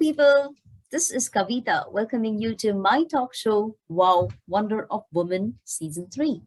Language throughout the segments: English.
people. This is Kavita welcoming you to my talk show, Wow, Wonder of Woman, Season 3.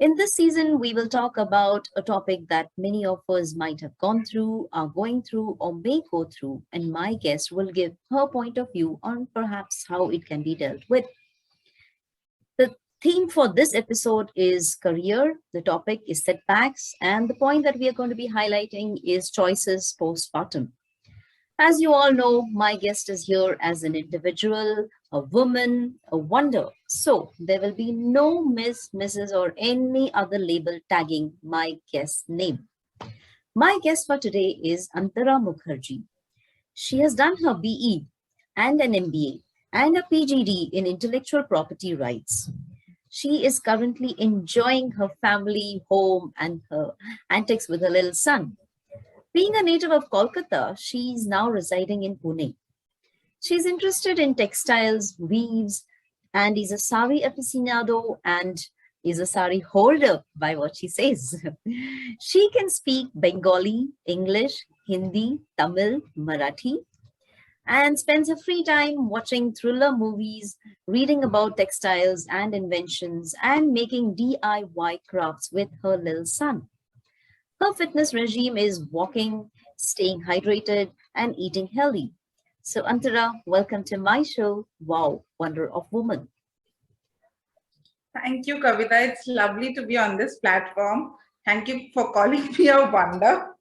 In this season, we will talk about a topic that many of us might have gone through, are going through, or may go through, and my guest will give her point of view on perhaps how it can be dealt with. The theme for this episode is career, the topic is setbacks, and the point that we are going to be highlighting is choices postpartum. As you all know, my guest is here as an individual, a woman, a wonder. So there will be no Miss, Mrs., or any other label tagging my guest's name. My guest for today is Antara Mukherjee. She has done her BE and an MBA and a PGD in intellectual property rights. She is currently enjoying her family home and her antics with her little son. Being a native of Kolkata, she is now residing in Pune. She's interested in textiles, weaves, and is a sari aficionado and is a sari holder by what she says. She can speak Bengali, English, Hindi, Tamil, Marathi, and spends her free time watching thriller movies, reading about textiles and inventions, and making DIY crafts with her little son. Her fitness regime is walking, staying hydrated, and eating healthy. So, Antara, welcome to my show, Wow, Wonder of Woman. Thank you, Kavita. It's lovely to be on this platform. Thank you for calling me a wonder,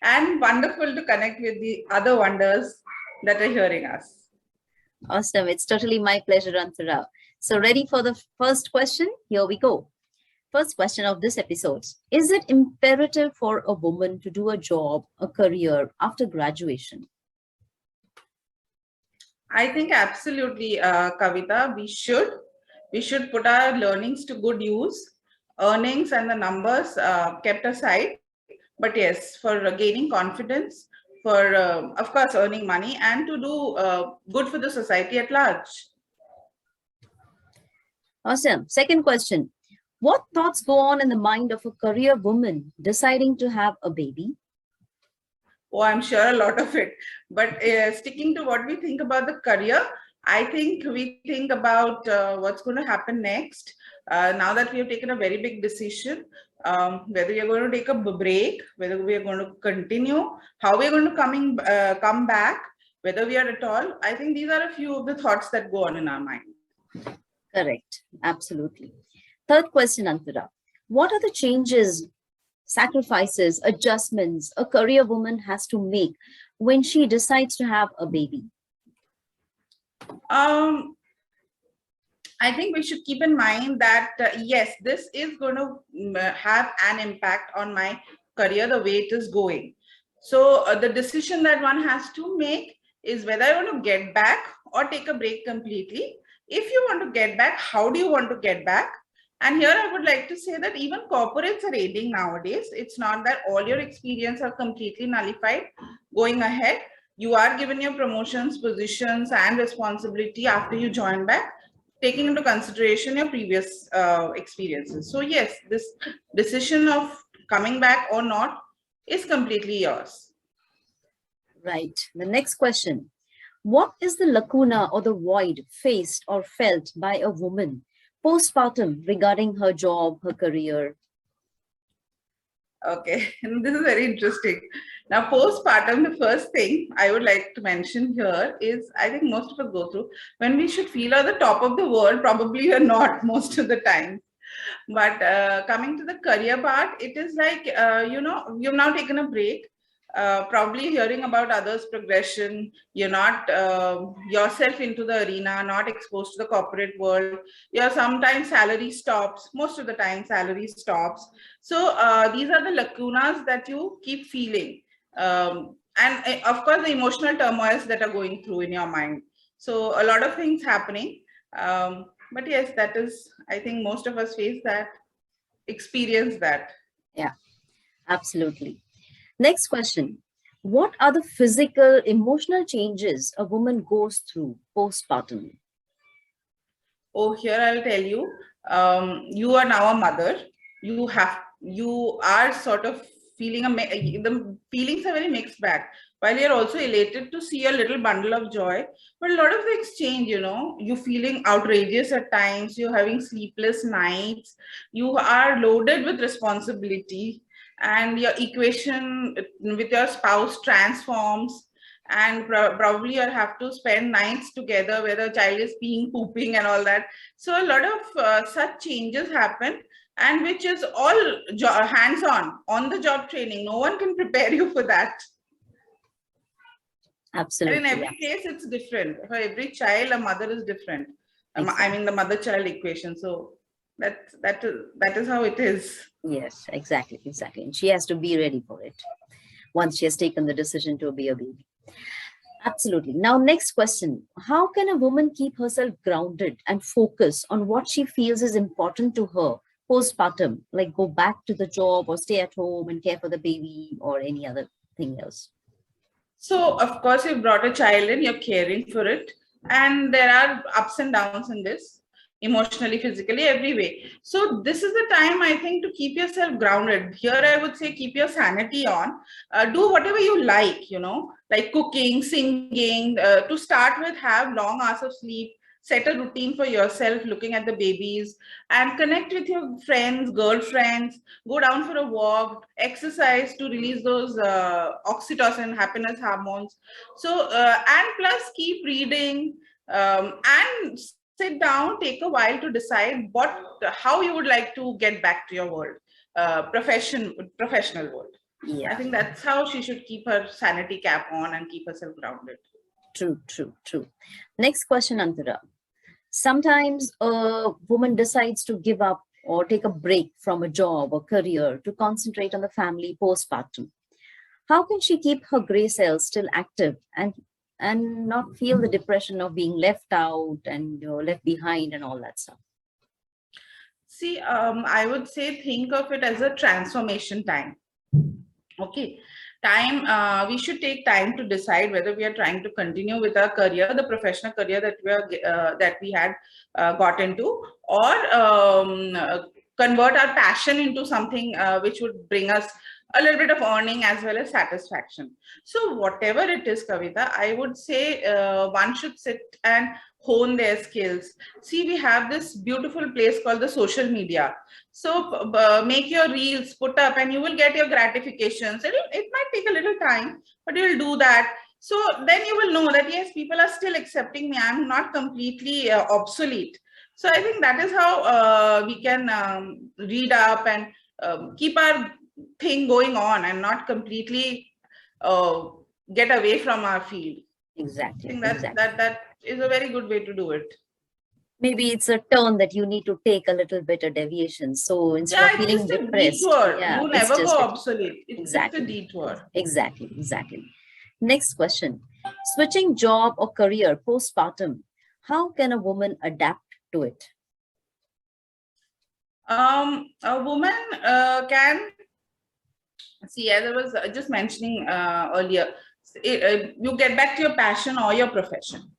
and wonderful to connect with the other wonders that are hearing us. Awesome. It's totally my pleasure, Antara. So, ready for the first question? Here we go. First question of this episode. Is it imperative for a woman to do a job, a career after graduation? I think absolutely, Kavita, we should put our learnings to good use, earnings and the numbers kept aside. But yes, for gaining confidence, for of course earning money, and to do good for the society at large. Awesome. Second question. What thoughts go on in the mind of a career woman deciding to have a baby? Oh, I'm sure a lot of it. But sticking to what we think about the career, I think we think about what's going to happen next. Now that we have taken a very big decision, whether we are going to take a break, whether we are going to continue, how we are going to come back, whether we are at all. I think these are a few of the thoughts that go on in our mind. Correct. Absolutely. Third question, Antara. What are the changes, sacrifices, adjustments a career woman has to make when she decides to have a baby? I think we should keep in mind that, yes, this is going to have an impact on my career, the way it is going. So the decision that one has to make is whether I want to get back or take a break completely. If you want to get back, how do you want to get back? And here I would like to say that even corporates are aiding nowadays. It's not that all your experience are completely nullified. Going ahead, you are given your promotions, positions, and responsibility after you join back, taking into consideration your previous experiences. So yes, this decision of coming back or not is completely yours. Right. The next question. What is the lacuna or the void faced or felt by a woman postpartum regarding her job, her career? Okay, and this is very interesting. Now, postpartum, the first thing I would like to mention here is I think most of us go through when we should feel at the top of the world, probably you're not most of the time. But coming to the career part, it is like, you've now taken a break. Probably hearing about others' progression, you're not yourself into the arena, not exposed to the corporate world. Sometimes salary stops, most of the time salary stops. So these are the lacunas that you keep feeling. And of course, the emotional turmoils that are going through in your mind. So a lot of things happening. But yes, that is, I think most of us face that, experience that. Yeah, absolutely. Next question. What are the physical, emotional changes a woman goes through postpartum? Oh, here I'll tell you, you are now a mother. You are sort of the feelings are very mixed bag. While you're also elated to see a little bundle of joy, but a lot of things change, you're feeling outrageous at times, you're having sleepless nights, you are loaded with responsibility, and your equation with your spouse transforms, and probably you'll have to spend nights together where the child is peeing, pooping and all that. So a lot of such changes happen, and which is all hands-on, on-the-job training. No one can prepare you for that. Absolutely. And in every case, it's different. For every child, a mother is different. Exactly. I mean, the mother-child equation. So that is how it is. Yes, exactly. And she has to be ready for it once she has taken the decision to be a baby. Absolutely. Now, next question. How can a woman keep herself grounded and focus on what she feels is important to her postpartum, like go back to the job or stay at home and care for the baby or any other thing else? So, of course, you've brought a child in, you're caring for it. And there are ups and downs in this, emotionally, physically, every way. So this is the time, I think, to keep yourself grounded. Here, I would say keep your sanity on. Do whatever you like, like cooking, singing. To start with, have long hours of sleep. Set a routine for yourself, looking at the babies, and connect with your friends, girlfriends. Go down for a walk, exercise to release those oxytocin, happiness hormones. So, and plus keep reading, and sit down, take a while to decide how you would like to get back to your world, professional world. Yeah. I think that's how she should keep her sanity cap on and keep herself grounded. True. Next question, Antara. Sometimes a woman decides to give up or take a break from a job or career to concentrate on the family postpartum. How can she keep her gray cells still active and not feel the depression of being left out and left behind and all that stuff? See, I would say think of it as a transformation time. Okay. We should take time to decide whether we are trying to continue with our career, the professional career that we had got into, or convert our passion into something which would bring us a little bit of earning as well as satisfaction. So whatever it is, Kavita, I would say one should sit and hone their skills. See, we have this beautiful place called the social media. So make your reels, put up, and you will get your gratifications. It might take a little time, but you'll do that. So then you will know that, yes, people are still accepting me. I'm not completely obsolete. So I think that is how we can read up and keep our thing going on and not completely get away from our field. Exactly. I think that is a very good way to do it. Maybe it's a turn that you need to take a little bit of deviation. So instead of feeling depressed, you never go obsolete. It's just a detour. Exactly. Next question. Switching job or career postpartum, how can a woman adapt to it? A woman can see, as I was just mentioning earlier, you get back to your passion or your profession.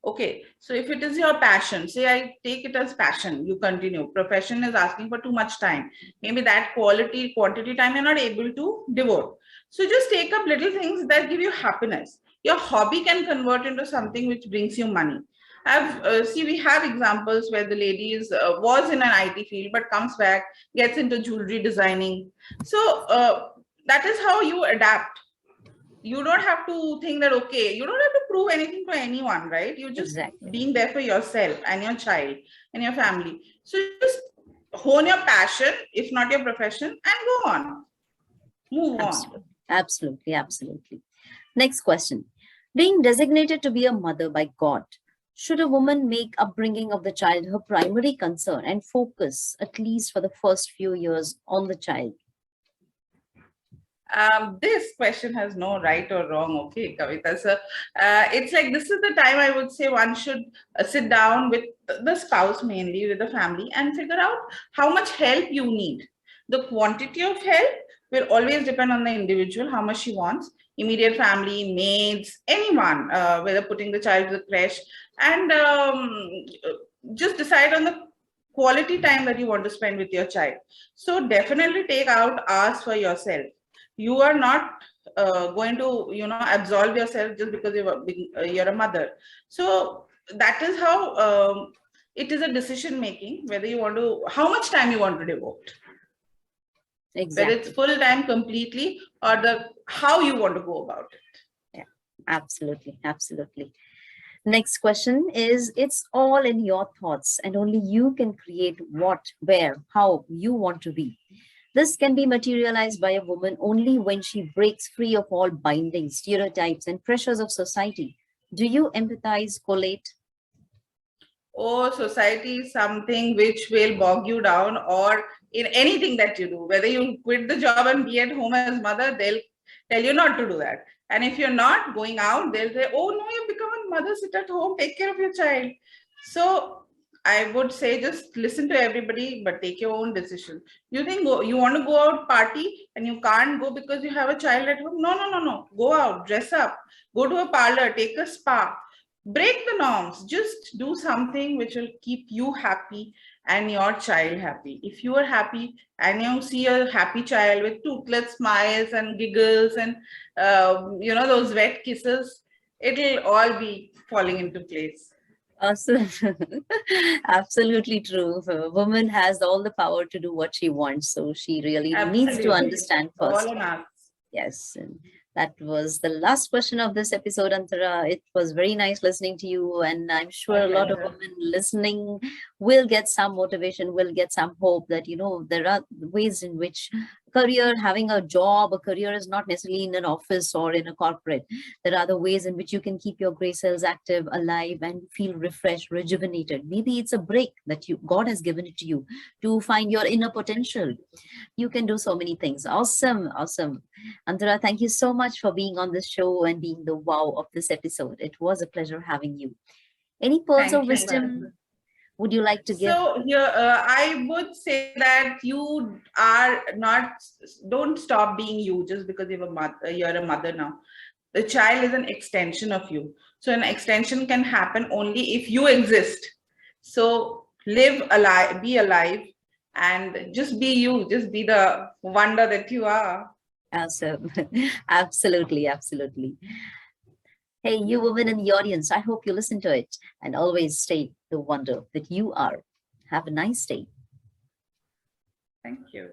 Okay, so if it is your passion, say I take it as passion, you continue. Profession is asking for too much time. Maybe that quantity time you're not able to devote. So just take up little things that give you happiness. Your hobby can convert into something which brings you money. We have examples where the lady was in an IT field but comes back, gets into jewelry designing. So that is how you adapt. You don't have to think that, okay, you don't have to prove anything to anyone, right? You're just being there for yourself and your child and your family. So just hone your passion, if not your profession, and go on. Move on. Absolutely. Next question. Being designated to be a mother by God, should a woman make upbringing of the child her primary concern and focus, at least for the first few years, on the child? This question has no right or wrong. Okay, Kavita. So it's like, this is the time I would say one should sit down with the spouse, mainly with the family, and figure out how much help you need. The quantity of help will always depend on the individual, how much she wants. Immediate family, maids, anyone, whether putting the child to the creche, and just decide on the quality time that you want to spend with your child. So definitely take out hours for yourself. You are not going to, absolve yourself just because you're a mother. So that is how it is a decision making, whether you want to, how much time you want to devote, whether it's Exactly. full time completely, or the how you want to go about it. Yeah, absolutely. Absolutely. Next question is, it's all in your thoughts and only you can create what, where, how you want to be. This can be materialized by a woman only when she breaks free of all bindings, stereotypes, and pressures of society. Do you empathize, collate? Or society is something which will bog you down, or in anything that you do, whether you quit the job and be at home as mother, they'll tell you not to do that. And if you're not going out, they'll say, oh no, you've become a mother, sit at home, take care of your child. So I would say just listen to everybody, but take your own decision. You think you want to go out party and you can't go because you have a child at home? No, no, no, no. Go out, dress up, go to a parlor, take a spa. Break the norms. Just do something which will keep you happy and your child happy. If you are happy and you see a happy child with toothless smiles and giggles and those wet kisses, it'll all be falling into place. Awesome. Absolutely true. A woman has all the power to do what she wants, so she really needs to Absolutely. understand All first. on us. Yes, and that was the last question of this episode, Antara. It was very nice listening to you, and I'm sure My a lot of pleasure. women listening will get some motivation, will get some hope that, there are ways in which having a job, a career is not necessarily in an office or in a corporate. There are other ways in which you can keep your gray cells active, alive, and feel refreshed, rejuvenated. Maybe it's a break that God has given it to you to find your inner potential. You can do so many things. Awesome, awesome. Antara, thank you so much for being on this show and being the wow of this episode. It was a pleasure having you. Any pearls of Thank you. wisdom would you like to give? So here, I would say that you are not. Don't stop being you just because you're a mother. You're a mother now. The child is an extension of you. So an extension can happen only if you exist. So live alive, be alive, and just be you. Just be the wonder that you are. Awesome. Absolutely, absolutely. Hey, you women in the audience, I hope you listen to it and always stay the wonder that you are. Have a nice day. Thank you.